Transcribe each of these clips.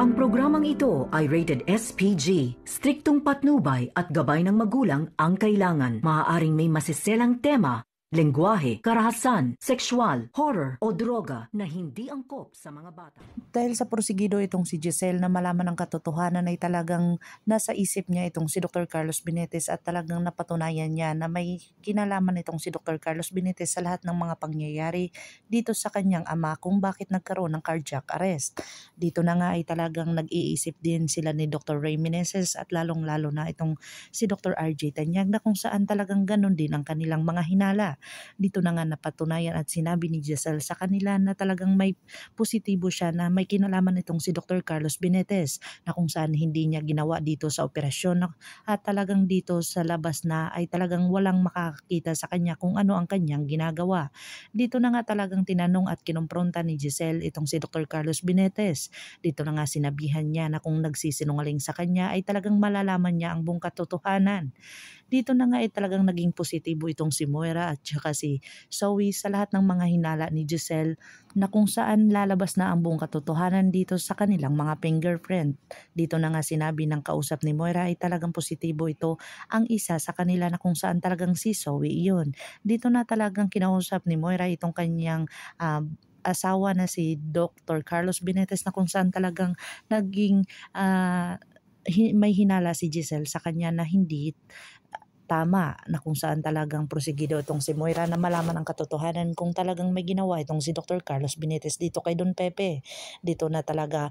Ang programang ito ay rated SPG. Striktong patnubay at gabay ng magulang ang kailangan. Maaaring may masiselang tema, lengguwahe, karahasan, sexual, horror o droga na hindi angkop sa mga bata. Dahil sa porsigido itong si Giselle na malaman ang katotohanan ay talagang nasa isip niya itong si Dr. Carlos Benitez at talagang napatunayan niya na may kinalaman itong si Dr. Carlos Benitez sa lahat ng mga pangyayari dito sa kanyang ama kung bakit nagkaroon ng cardiac arrest. Dito na nga ay talagang nag-iisip din sila ni Dr. Ray Meneses at lalong-lalo na itong si Dr. RJ Tanyag na kung saan talagang ganun din ang kanilang mga hinala. Dito na nga napatunayan at sinabi ni Giselle sa kanila na talagang may positibo siya na may kinalaman itong si Dr. Carlos Benitez na kung saan hindi niya ginawa dito sa operasyon at talagang dito sa labas na ay talagang walang makakakita sa kanya kung ano ang kanyang ginagawa. Dito na nga talagang tinanong at kinumpronta ni Giselle itong si Dr. Carlos Benitez. Dito na nga sinabihan niya na kung nagsisinungaling sa kanya ay talagang malalaman niya ang buong katotohanan. Dito na nga ay talagang naging positibo itong si Moira at saka si Zoe sa lahat ng mga hinala ni Giselle na kung saan lalabas na ang buong katotohanan dito sa kanilang mga fingerprint. Dito na nga sinabi ng kausap ni Moira ay talagang positibo ito ang isa sa kanila na kung saan talagang si Zoe iyon. Dito na talagang kinausap ni Moira itong kanyang asawa na si Dr. Carlos Benitez na kung saan talagang naging may hinala si Giselle sa kanya na hindi tama na kung saan talagang prosigido itong si Moira na malaman ang katotohanan kung talagang may ginawa itong si Dr. Carlos Benitez dito kay Don Pepe. Dito na talaga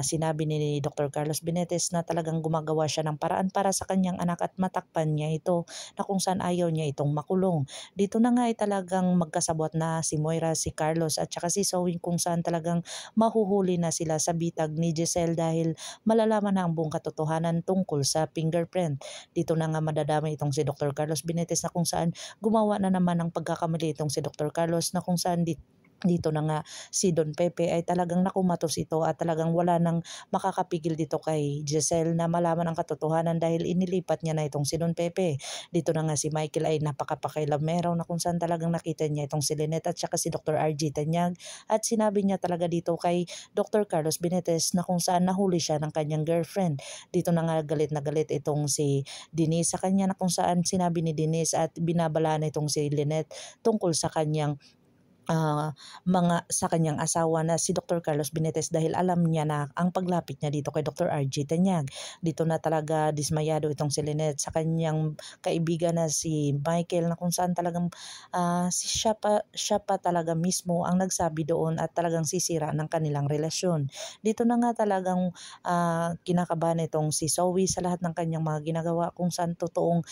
sinabi ni Dr. Carlos Benitez na talagang gumagawa siya ng paraan para sa kanyang anak at matakpan niya ito na kung saan ayaw niya itong makulong. Dito na nga ay talagang magkasabot na si Moira, si Carlos at saka si Zoe kung saan talagang mahuhuli na sila sa bitag ni Giselle dahil malalaman na ang buong katotohanan tungkol sa fingerprint. Dito na nga madadamay itong si Dr. Carlos Benitez na kung saan gumawa na naman ng pagkakamali itong si Dr. Carlos na kung saan dito na nga si Don Pepe ay talagang nakumatos ito at talagang wala nang makakapigil dito kay Giselle na malaman ang katotohanan dahil inilipat niya na itong si Don Pepe. Dito na nga si Michael ay napakapakailamero na kung saan talagang nakita niya itong si Lynette at saka si Dr. RG Tanyag at sinabi niya talaga dito kay Dr. Carlos Benitez na kung saan nahuli siya ng kanyang girlfriend. Dito na nga galit na galit itong si Denise sa kanya na kung saan sinabi ni Denise at binabalaan itong si Lynette tungkol sa kanyang sa kanyang asawa na si Dr. Carlos Benitez dahil alam niya na ang paglapit niya dito kay Dr. RG Tanyag. Dito na talaga dismayado itong si Lynette sa kanyang kaibigan na si Michael na kung saan talagang siya pa talaga mismo ang nagsabi doon at talagang sisira ng kanilang relasyon. Dito na nga talagang kinakabahan itong si Zoe sa lahat ng kanyang mga ginagawa kung saan totoong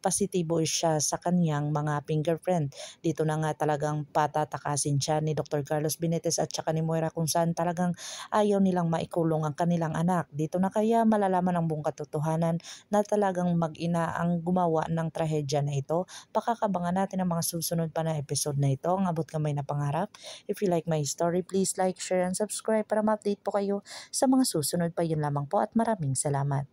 positibo siya sa kanyang mga fingerprint. Dito na nga talagang patatakasin siya ni Dr. Carlos Benitez at saka ni Moira kung saan talagang ayaw nilang maikulong ang kanilang anak. Dito na kaya malalaman ang buong katotohanan na talagang mag-ina ang gumawa ng trahedya na ito. Pakakabangan natin ang mga susunod pa na episode na ito. Ang abot kamay na pangarap. If you like my story, please like, share, and subscribe para ma-update po kayo sa mga susunod pa. Yun lamang po at maraming salamat.